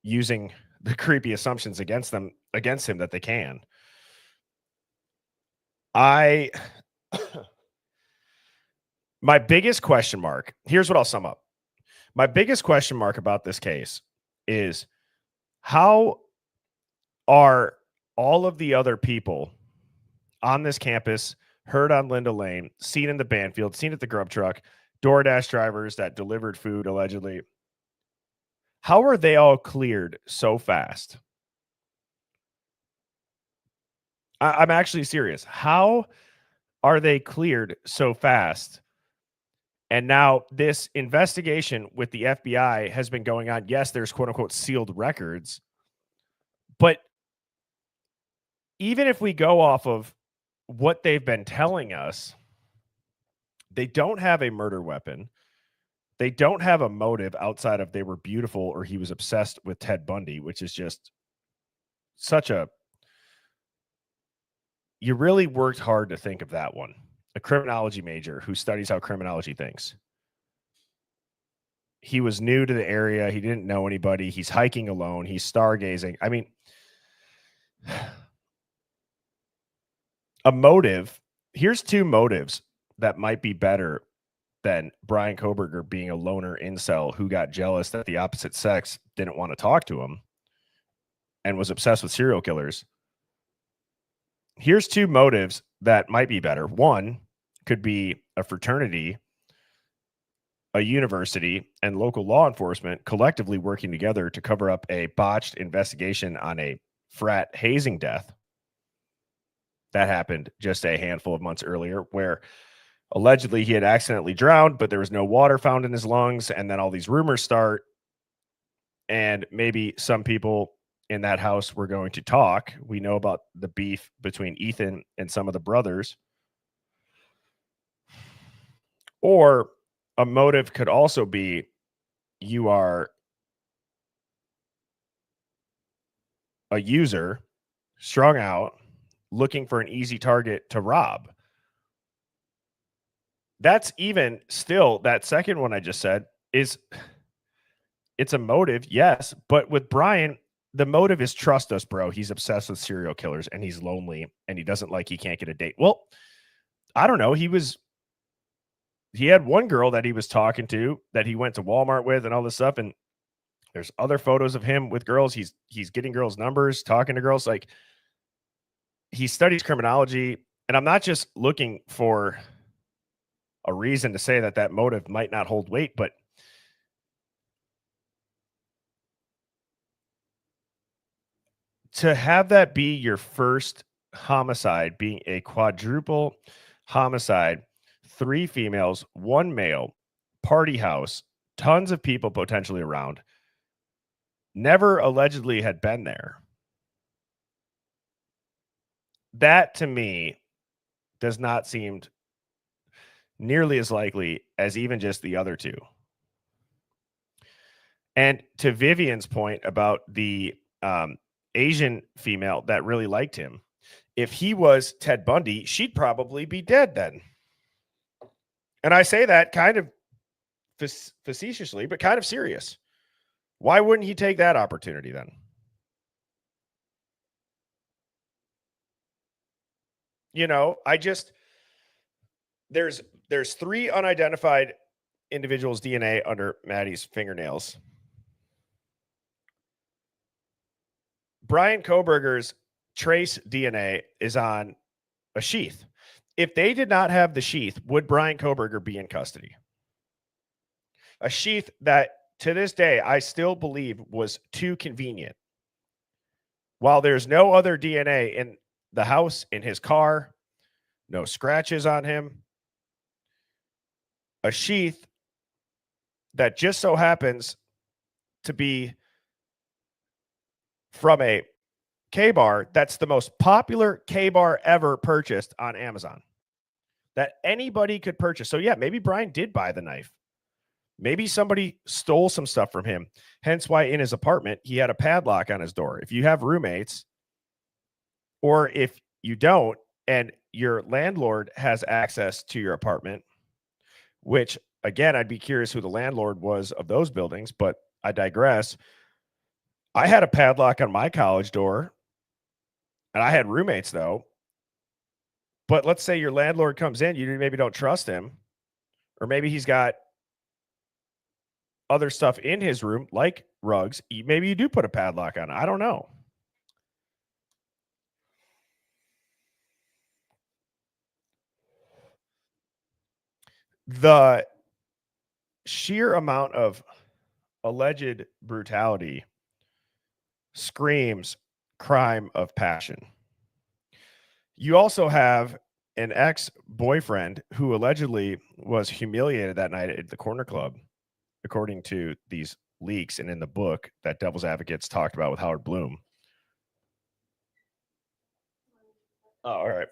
C: using the creepy assumptions against him that they can. My biggest question mark, here's what I'll sum up. My biggest question mark about this case is, how are all of the other people on this campus, heard on Linda Lane, seen in the Banfield, seen at the Grub Truck, DoorDash drivers that delivered food allegedly, how are they all cleared so fast? I'm actually serious. How are they cleared so fast? And now this investigation with the FBI has been going on. Yes, there's quote unquote sealed records, but even if we go off of what they've been telling us, they don't have a murder weapon. They don't have a motive outside of they were beautiful or he was obsessed with Ted Bundy, which is just such a... You really worked hard to think of that one. A criminology major who studies how criminology thinks. He was new to the area. He didn't know anybody. He's hiking alone. He's stargazing. I mean, a motive. Here's 2 motives that might be better than Bryan Kohberger being a loner incel who got jealous that the opposite sex didn't want to talk to him and was obsessed with serial killers. Here's 2 motives that might be better. One could be a fraternity, a university, and local law enforcement collectively working together to cover up a botched investigation on a frat hazing death that happened just a handful of months earlier, where allegedly he had accidentally drowned, but there was no water found in his lungs. And then all these rumors start. And maybe some people in that house were going to talk. We know about the beef between Ethan and some of the brothers. Or a motive could also be you are a user, strung out, looking for an easy target to rob. That's even still, that second one I just said is, it's a motive, yes. But with Bryan, the motive is trust us, bro. He's obsessed with serial killers and he's lonely and he can't get a date. Well, I don't know. He had one girl that he was talking to that he went to Walmart with and all this stuff. And there's other photos of him with girls. He's getting girls' numbers, talking to girls. Like, he studies criminology. And I'm not just looking for a reason to say that motive might not hold weight, but to have that be your first homicide, being a quadruple homicide, 3 females, 1 male, party house, tons of people potentially around, never allegedly had been there. That to me does not seem nearly as likely as even just the other 2. And to Vivian's point about the Asian female that really liked him, if he was Ted Bundy, she'd probably be dead then. And I say that kind of facetiously, but kind of serious. Why wouldn't he take that opportunity then? You know, there's 3 unidentified individuals' DNA under Maddie's fingernails. Bryan Kohberger's trace DNA is on a sheath. If they did not have the sheath, would Bryan Kohberger be in custody? A sheath that to this day I still believe was too convenient. While there's no other DNA in the house, in his car, no scratches on him, a sheath that just so happens to be from a K-bar that's the most popular K-bar ever purchased on Amazon that anybody could purchase. So yeah, maybe Bryan did buy the knife. Maybe somebody stole some stuff from him. Hence why in his apartment, he had a padlock on his door. If you have roommates, or if you don't, and your landlord has access to your apartment, which again, I'd be curious who the landlord was of those buildings, but I digress. I had a padlock on my college door, and I had roommates though. But let's say your landlord comes in, you maybe don't trust him, or maybe he's got other stuff in his room, like rugs. Maybe you do put a padlock on. I don't know. The sheer amount of alleged brutality screams crime of passion. You also have an ex-boyfriend who allegedly was humiliated that night at the corner club, according to these leaks and in the book that Devil's Advocates talked about with Howard Bloom. Oh, all right.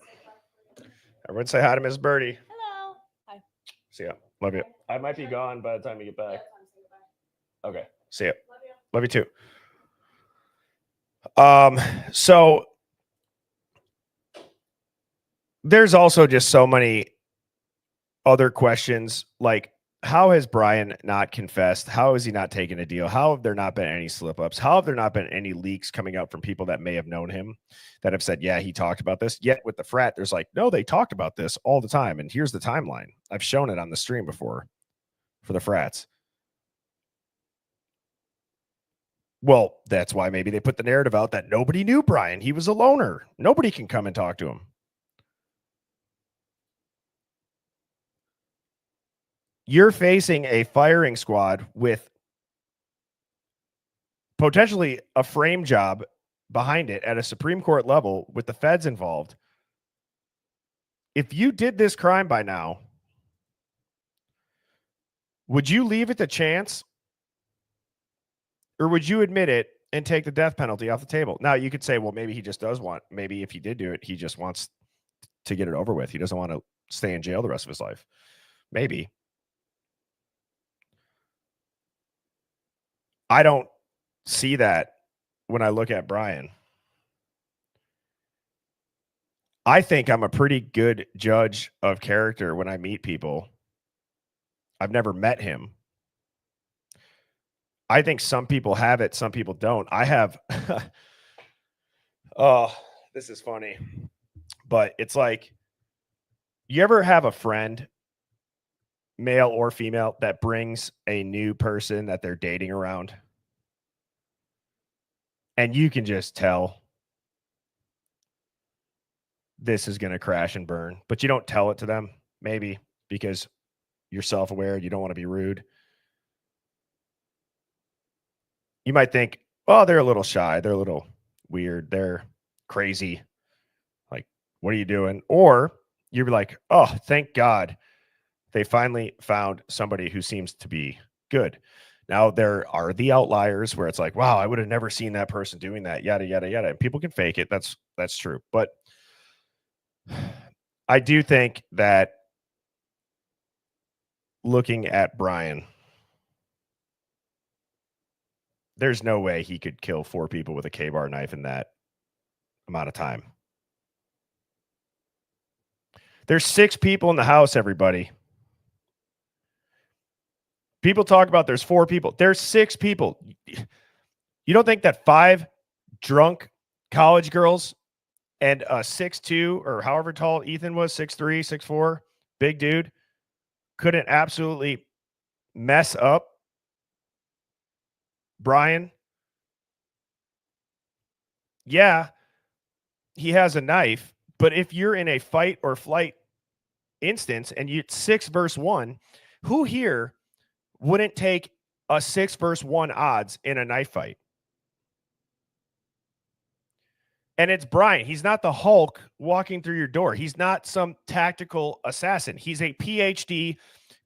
C: Everyone say hi to Miss Birdie.
J: Hello. Hi.
C: See ya. Love you. I might be gone by the time you get back. Okay. See ya. Love you too. So there's also just so many other questions, like how has Bryan not confessed? How has he not taken a deal? How have there not been any slip-ups? How have there not been any leaks coming out from people that may have known him that have said, yeah, he talked about this? Yet with the frat, there's like, no, they talked about this all the time. And here's the timeline. I've shown it on the stream before for the frats. Well, that's why maybe they put the narrative out that nobody knew Bryan. He was a loner. Nobody can come and talk to him. You're facing a firing squad with potentially a frame job behind it at a Supreme Court level with the feds involved. If you did this crime by now, would you leave it to chance? Or would you admit it and take the death penalty off the table? Now, you could say, well, maybe he just does want, maybe if he did do it, he just wants to get it over with. He doesn't want to stay in jail the rest of his life. Maybe. I don't see that when I look at Bryan. I think I'm a pretty good judge of character when I meet people. I've never met him. I think some people have it, some people don't. I have, oh, this is funny, but it's like, you ever have a friend, male or female, that brings a new person that they're dating around? And you can just tell this is going to crash and burn, but you don't tell it to them, maybe because you're self-aware, you don't want to be rude. You might think, oh, they're a little shy, they're a little weird, they're crazy. Like, what are you doing? Or you're like, oh, thank God they finally found somebody who seems to be good. Now, there are the outliers where it's like, wow, I would have never seen that person doing that, yada, yada, yada. And people can fake it. That's true. But I do think that looking at Bryan, there's no way he could kill 4 people with a K-bar knife in that amount of time. There's 6 people in the house, everybody. People talk about there's 4 people. There's 6 people. You don't think that 5 drunk college girls and a 6'2", or however tall Ethan was, 6'3", 6'4", big dude, couldn't absolutely mess up Bryan? Yeah, he has a knife, but if you're in a fight or flight instance, and you 6 versus 1, who here wouldn't take a 6 versus 1 odds in a knife fight? And it's Bryan. He's not the Hulk walking through your door. He's not some tactical assassin. He's a PhD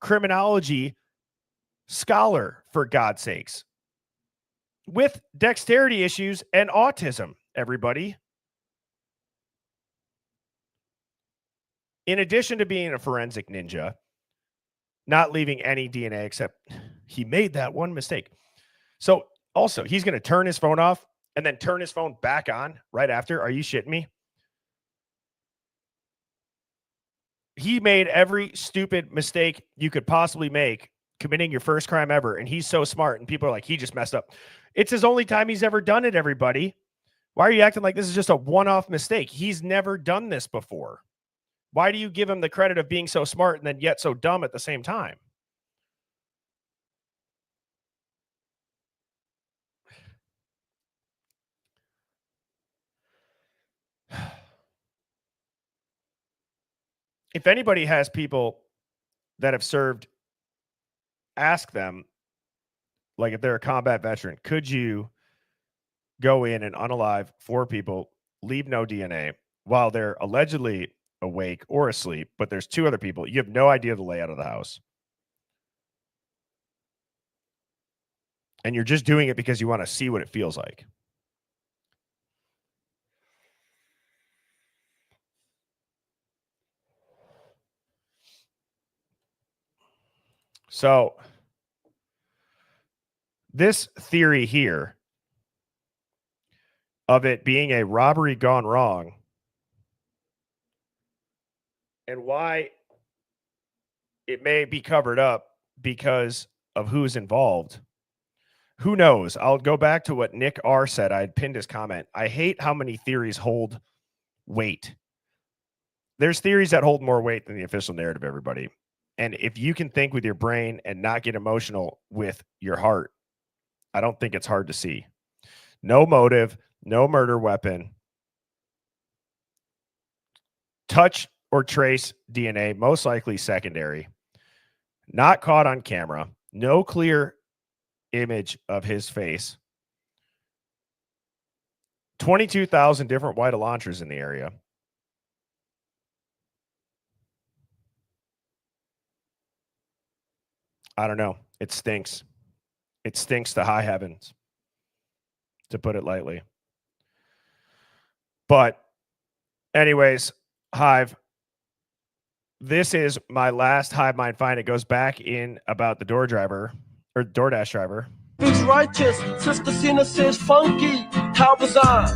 C: criminology scholar, for God's sakes, with dexterity issues and autism, everybody. In addition to being a forensic ninja, not leaving any DNA except he made that one mistake. So also, he's going to turn his phone off and then turn his phone back on right after. Are you shitting me? He made every stupid mistake you could possibly make committing your first crime ever. And he's so smart. And people are like, he just messed up. It's his only time he's ever done it, everybody. Why are you acting like this is just a one-off mistake? He's never done this before. Why do you give him the credit of being so smart and then yet so dumb at the same time? If anybody has people that have served, ask them, like if they're a combat veteran, could you go in and unalive 4 people, leave no DNA while they're allegedly awake or asleep, but there's 2 other people. You have no idea the layout of the house. And you're just doing it because you want to see what it feels like. So this theory here of it being a robbery gone wrong and why it may be covered up because of who's involved. Who knows? I'll go back to what Nick R said. I had pinned his comment. I hate how many theories hold weight. There's theories that hold more weight than the official narrative, everybody. And if you can think with your brain and not get emotional with your heart, I don't think it's hard to see. No motive, no murder weapon, touch or trace DNA, most likely secondary, not caught on camera, no clear image of his face, 22,000 different white launchers in the area. I don't know. It stinks. It stinks to high heavens, to put it lightly. But anyways, Hive, this is my last Hive Mind find. It goes back in about the DoorDash driver.
J: Who's righteous? Sister Cena says funky. How was I?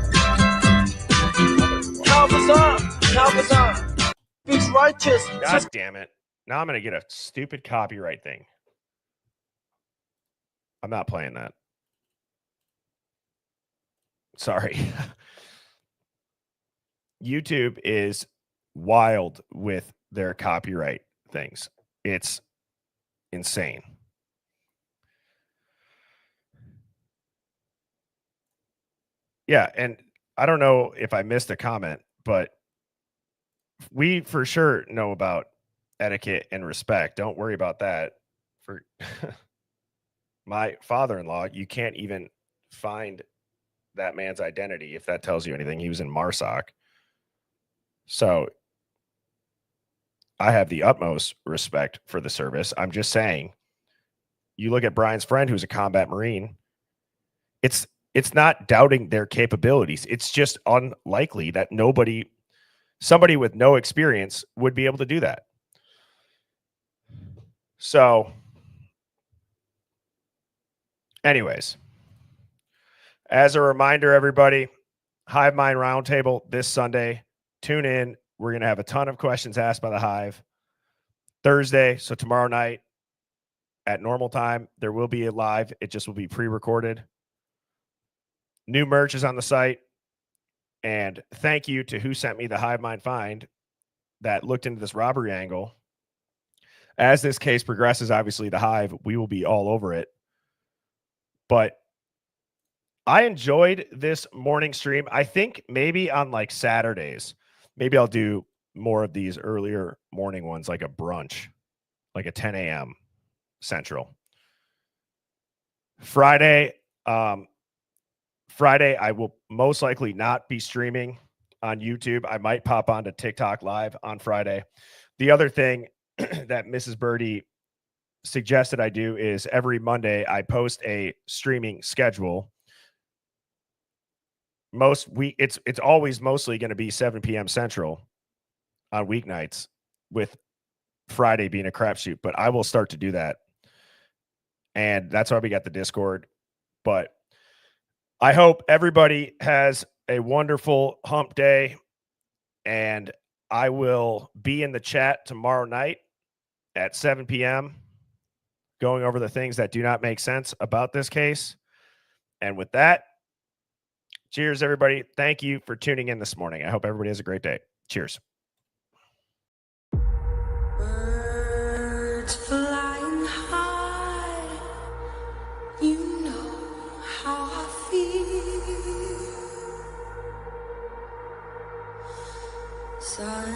J: How was I? How was I? Who's righteous?
C: God damn it. Now I'm going to get a stupid copyright thing. I'm not playing that. Sorry. YouTube is wild with their copyright things. It's insane. Yeah, and I don't know if I missed a comment, but we for sure know about etiquette and respect. Don't worry about that. For my father-in-law, you can't even find that man's identity, if that tells you anything. He was in MARSOC. So I have the utmost respect for the service. I'm just saying, you look at Brian's friend who's a combat Marine, it's not doubting their capabilities. It's just unlikely that somebody with no experience would be able to do that. So anyways, as a reminder, everybody, Hive Mind Roundtable this Sunday. Tune in. We're going to have a ton of questions asked by the Hive. Thursday, so tomorrow night at normal time, there will be a live. It just will be pre-recorded. New merch is on the site. And thank you to who sent me the Hive Mind find that looked into this robbery angle. As this case progresses, obviously the Hive, we will be all over it. But I enjoyed this morning stream. I think maybe on like Saturdays, maybe I'll do more of these earlier morning ones, like a brunch, like a 10 a.m. Central. Friday, I will most likely not be streaming on YouTube. I might pop onto TikTok live on Friday. The other thing that Mrs. Birdie suggested I do is every Monday I post a streaming schedule. It's always mostly going to be 7 p.m. Central on weeknights, with Friday being a crapshoot, but I will start to do that. And that's why we got the Discord. But I hope everybody has a wonderful hump day, and I will be in the chat tomorrow night at 7 p.m. going over the things that do not make sense about this case. And with that, cheers, everybody. Thank you for tuning in this morning. I hope everybody has a great day. Cheers.
B: Birds flying high, you know how I feel. Sun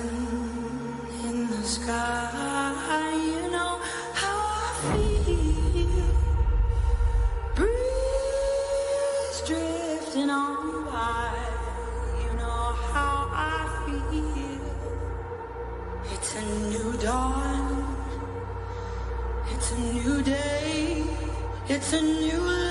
B: in the sky, you know how I feel. Breeze drifting on by, you know how I feel. It's a new dawn, it's a new day, it's a new life.